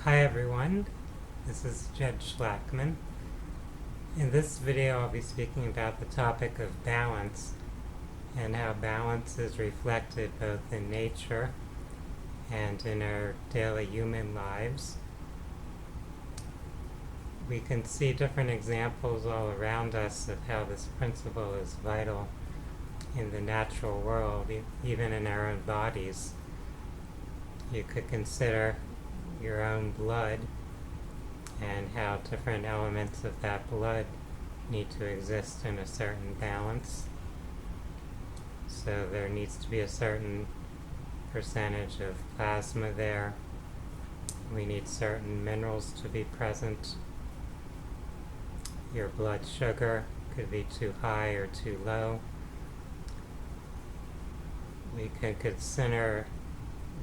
Hi everyone, this is Jed Shlackman. In this video I'll be speaking about the topic of balance and how balance is reflected both in nature and in our daily human lives. We can see different examples all around us of how this principle is vital in the natural world, even in our own bodies. You could consider your own blood and how different elements of that blood need to exist in a certain balance. So there needs to be a certain percentage of plasma there. We need certain minerals to be present. Your blood sugar could be too high or too low. We can consider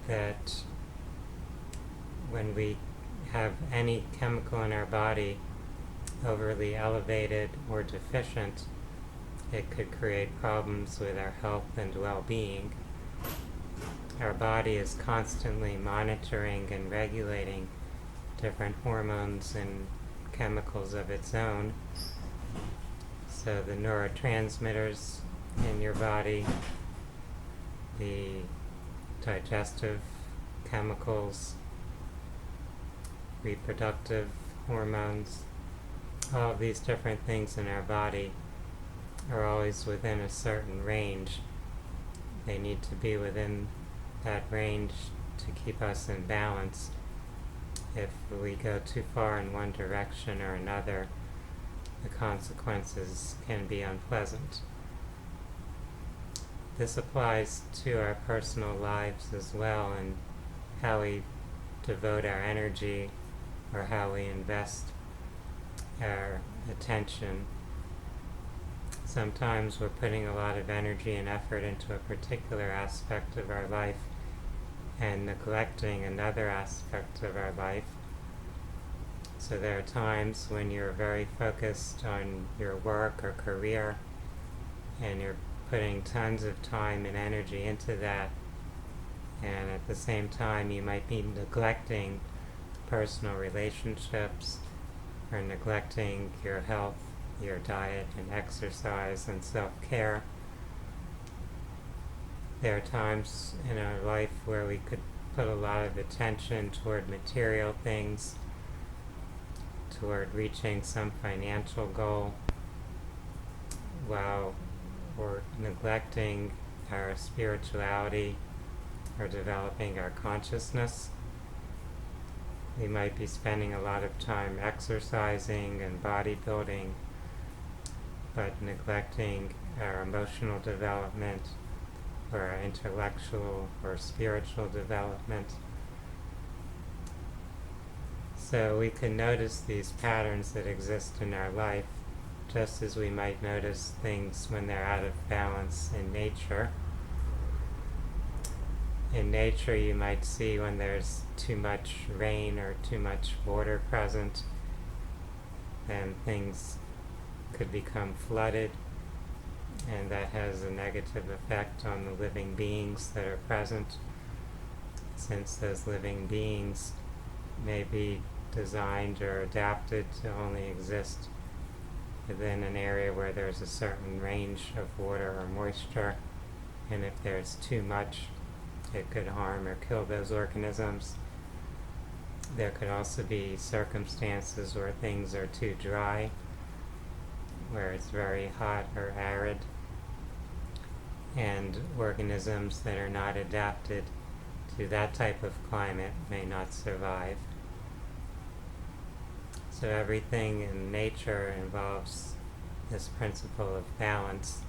that when we have any chemical in our body overly elevated or deficient, it could create problems with our health and well-being. Our body is constantly monitoring and regulating different hormones and chemicals of its own. So the neurotransmitters in your body, the digestive chemicals, reproductive hormones, all of these different things in our body are always within a certain range. They need to be within that range to keep us in balance. If we go too far in one direction or another, the consequences can be unpleasant. This applies to our personal lives as well, and how we devote our energy or how we invest our attention. Sometimes we're putting a lot of energy and effort into a particular aspect of our life and neglecting another aspect of our life. So there are times when you're very focused on your work or career and you're putting tons of time and energy into that, and at the same time you might be neglecting personal relationships or neglecting your health, your diet and exercise and self-care. There are times in our life where we could put a lot of attention toward material things, toward reaching some financial goal, while we're neglecting our spirituality or developing our consciousness. We might be spending a lot of time exercising and bodybuilding, but neglecting our emotional development or our intellectual or spiritual development. So we can notice these patterns that exist in our life, just as we might notice things when they're out of balance in nature. In nature, you might see when there's too much rain or too much water present, then things could become flooded, and that has a negative effect on the living beings that are present, since those living beings may be designed or adapted to only exist within an area where there's a certain range of water or moisture, and if there's too much, it could harm or kill those organisms. There could also be circumstances where things are too dry, where it's very hot or arid, and organisms that are not adapted to that type of climate may not survive. So everything in nature involves this principle of balance,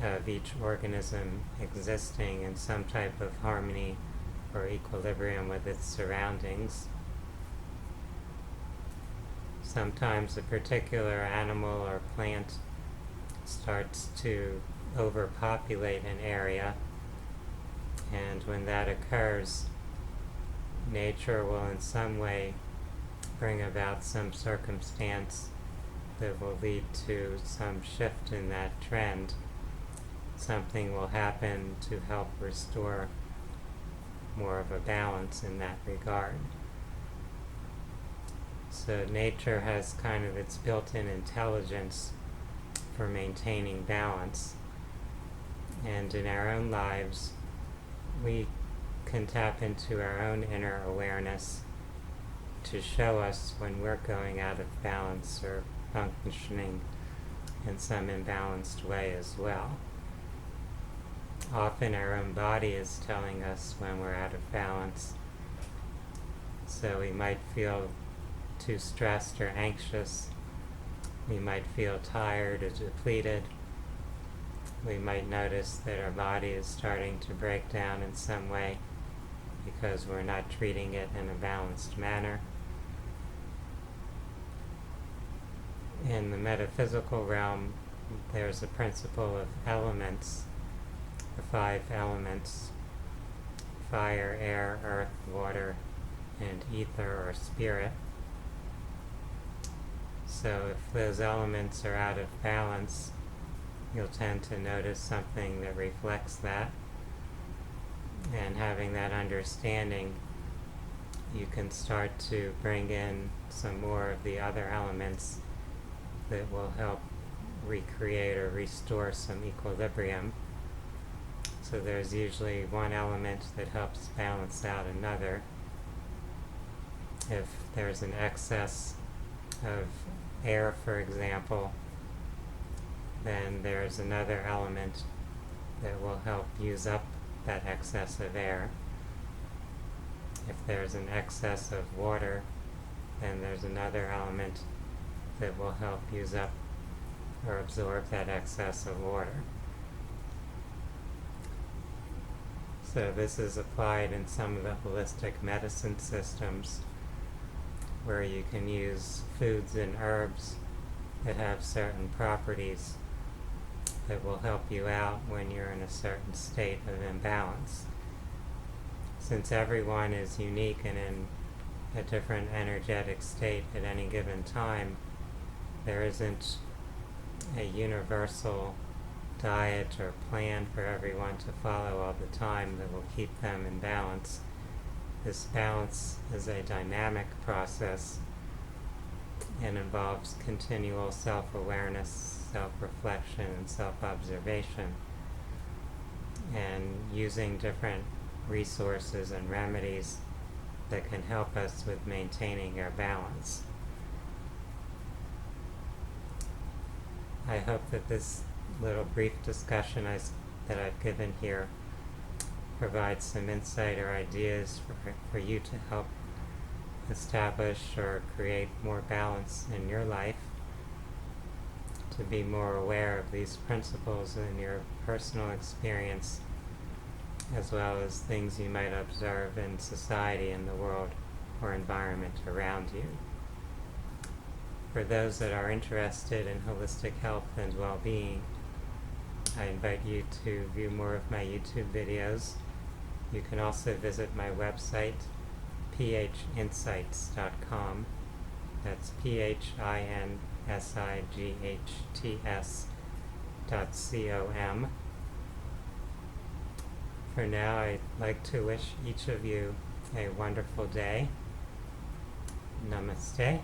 of each organism existing in some type of harmony or equilibrium with its surroundings. Sometimes a particular animal or plant starts to overpopulate an area, and when that occurs, nature will in some way bring about some circumstance that will lead to some shift in that trend. Something will happen to help restore more of a balance in that regard. So nature has kind of its built-in intelligence for maintaining balance. And in our own lives, we can tap into our own inner awareness to show us when we're going out of balance or functioning in some imbalanced way as well. Often our own body is telling us when we're out of balance. So we might feel too stressed or anxious. We might feel tired or depleted. We might notice that our body is starting to break down in some way because we're not treating it in a balanced manner. In the metaphysical realm, there's a principle of elements, the 5 elements: fire, air, earth, water, and ether or spirit. So if those elements are out of balance, you'll tend to notice something that reflects that. And having that understanding, you can start to bring in some more of the other elements that will help recreate or restore some equilibrium. So there's usually one element that helps balance out another. If there's an excess of air, for example, then there's another element that will help use up that excess of air. If there's an excess of water, then there's another element that will help use up or absorb that excess of water. So this is applied in some of the holistic medicine systems, where you can use foods and herbs that have certain properties that will help you out when you're in a certain state of imbalance. Since everyone is unique and in a different energetic state at any given time, there isn't a universal diet or plan for everyone to follow all the time that will keep them in balance. This balance is a dynamic process and involves continual self-awareness, self-reflection, and self-observation, and using different resources and remedies that can help us with maintaining our balance. I hope that this little brief discussion that I've given here provides some insight or ideas for you to help establish or create more balance in your life, to be more aware of these principles in your personal experience, as well as things you might observe in society, in the world, or environment around you. For those that are interested in holistic health and well-being, I invite you to view more of my YouTube videos. You can also visit my website, phinsights.com. That's phinsights.com. For now, I'd like to wish each of you a wonderful day. Namaste.